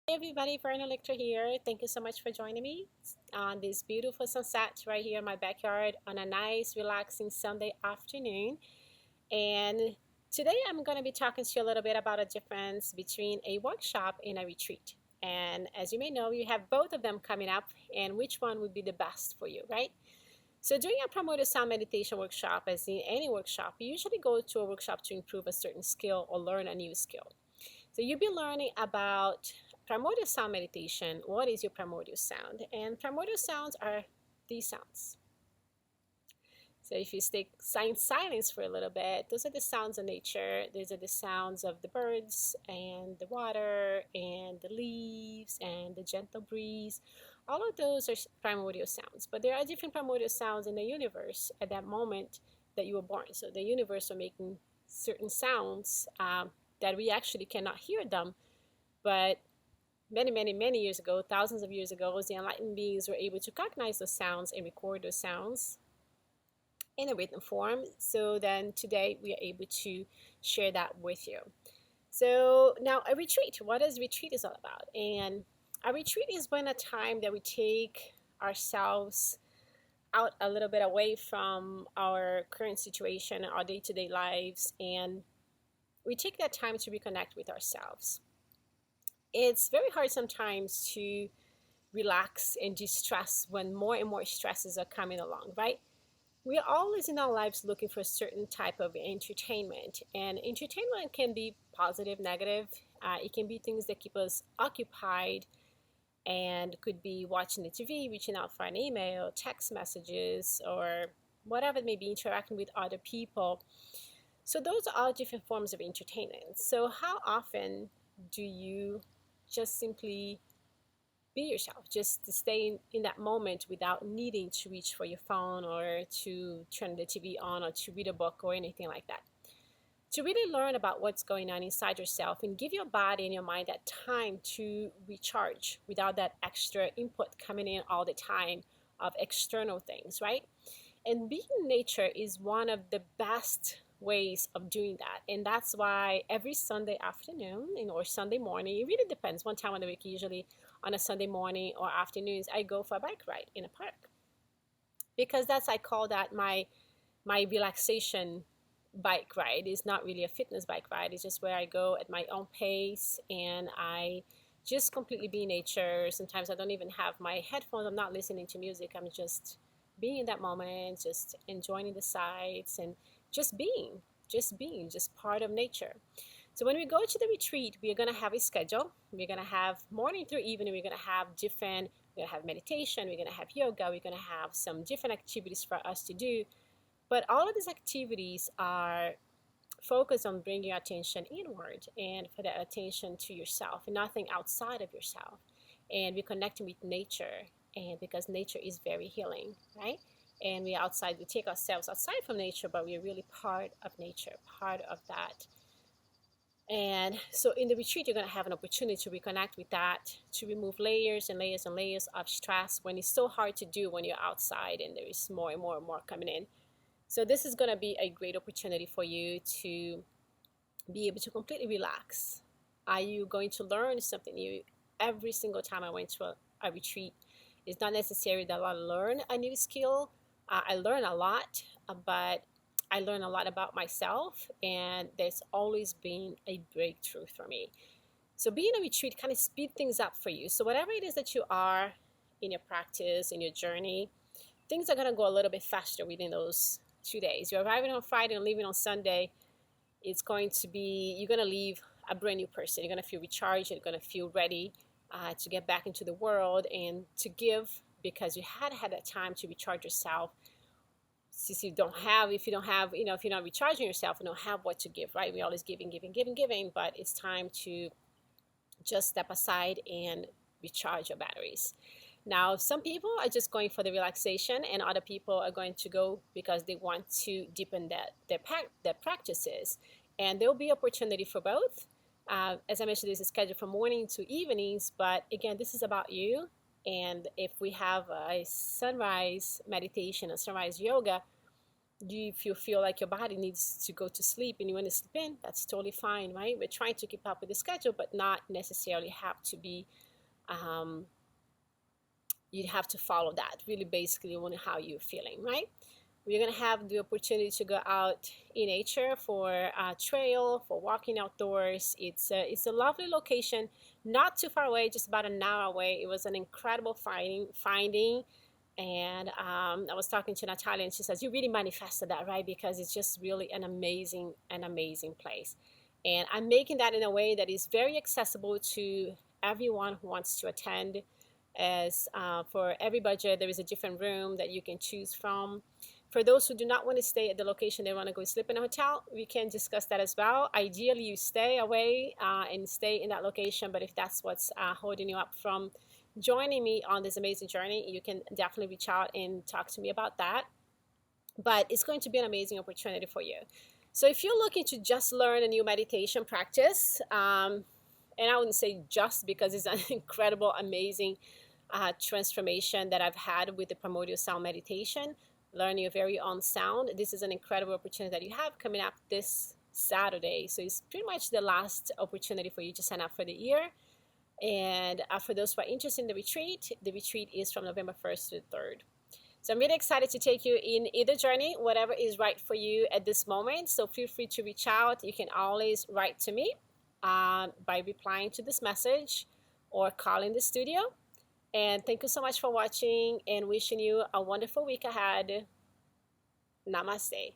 Hey everybody, Verna Lecter here. Thank you so much for joining me on this beautiful sunset right here in my backyard on a nice, relaxing Sunday afternoon. And today I'm going to be talking to you a little bit about a difference between a workshop and a retreat. And as you may know, you have both of them coming up, and which one would be the best for you, right? So during a Primordial Sound Meditation Workshop, as in any workshop, you usually go to a workshop to improve a certain skill or learn a new skill. So you'll be learning about primordial sound meditation. What is your primordial sound? And primordial sounds are these sounds. So if you stay in silence for a little bit, those are the sounds of nature. Those are the sounds of the birds and the water and the leaves and the gentle breeze. All of those are primordial sounds. But there are different primordial sounds in the universe at that moment that you were born. So the universe are making certain sounds that we actually cannot hear them. But many years ago, thousands of years ago, the enlightened beings were able to recognize those sounds and record those sounds in a written form. So then today we are able to share that with you. So now a retreat, what is retreat is all about? And a retreat is when a time that we take ourselves out a little bit away from our current situation, our day-to-day lives, and we take that time to reconnect with ourselves. It's very hard sometimes to relax and de-stress when more and more stresses are coming along, right? We are always in our lives looking for a certain type of entertainment, and entertainment can be positive, negative. It can be things that keep us occupied, and could be watching the TV, reaching out for an email, text messages, or whatever it may be, interacting with other people. So those are all different forms of entertainment. So how often do you just simply be yourself, just to stay in that moment without needing to reach for your phone or to turn the TV on or to read a book or anything like that? To really learn about what's going on inside yourself and give your body and your mind that time to recharge without that extra input coming in all the time of external things, right? And being in nature is one of the best ways of doing that. And that's why every Sunday afternoon or Sunday morning, it really depends, one time of the week, usually on a Sunday morning or afternoons, I go for a bike ride in a park. Because I call that my relaxation bike ride. Is not really a fitness bike ride. It's just where I go at my own pace and I just completely be in nature. Sometimes I don't even have my headphones. I'm not listening to music. I'm just being in that moment, just enjoying the sights and just being part of nature. So when we go to the retreat, we're going to have a schedule. We're going to have morning through evening. We're going to have we're going to have meditation. We're going to have yoga. We're going to have some different activities for us to do. But all of these activities are focused on bringing your attention inward and for that attention to yourself and nothing outside of yourself. And we're connecting with nature, and because nature is very healing, right? And we take ourselves outside from nature, but we're really part of nature, part of that. And so in the retreat, you're going to have an opportunity to reconnect with that, to remove layers and layers and layers of stress when it's so hard to do when you're outside and there is more and more and more coming in. So this is going to be a great opportunity for you to be able to completely relax. Are you going to learn something new? Every single time I went to a retreat, it's not necessary that I learn a new skill. I learn a lot, but I learn a lot about myself, and there's always been a breakthrough for me. So being a retreat kind of speed things up for you. So whatever it is that you are in your practice, in your journey, things are going to go a little bit faster within those 2 days. You're arriving on Friday and leaving on Sunday. You're going to leave a brand new person. You're going to feel recharged. You're going to feel ready to get back into the world and to give, because you had that time to recharge yourself. Since if you're not recharging yourself, you don't have what to give, right? We're always giving, but it's time to just step aside and recharge your batteries. Now, some people are just going for the relaxation, and other people are going to go because they want to deepen their practices. And there will be opportunity for both. As I mentioned, there's a schedule from morning to evenings, but again, this is about you. And if we have a sunrise meditation, a sunrise yoga, if you feel like your body needs to go to sleep and you want to sleep in, that's totally fine, right? We're trying to keep up with the schedule, but not necessarily have to be, um, you'd have to follow that. Really, basically, on how you're feeling, right? We're gonna have the opportunity to go out in nature for a trail, for walking outdoors. It's a lovely location, not too far away, just about an hour away. It was an incredible finding. And I was talking to Natalia, and she says, "You really manifested that, right? Because it's just really an amazing place." And I'm making that in a way that is very accessible to everyone who wants to attend. As for every budget, there is a different room that you can choose from. For those who do not want to stay at the location, they want to go sleep in a hotel, we can discuss that as well. Ideally, you stay away and stay in that location, but if that's what's holding you up from joining me on this amazing journey, you can definitely reach out and talk to me about that. But it's going to be an amazing opportunity for you. So if you're looking to just learn a new meditation practice, and I wouldn't say just, because it's an incredible, amazing transformation that I've had with the Primordial Sound Meditation, learning your very own sound. This is an incredible opportunity that you have coming up this Saturday. So it's pretty much the last opportunity for you to sign up for the year. And for those who are interested in the retreat is from November 1st to the 3rd. So I'm really excited to take you in either journey, whatever is right for you at this moment. So feel free to reach out. You can always write to me by replying to this message or calling the studio. And thank you so much for watching, and wishing you a wonderful week ahead. Namaste.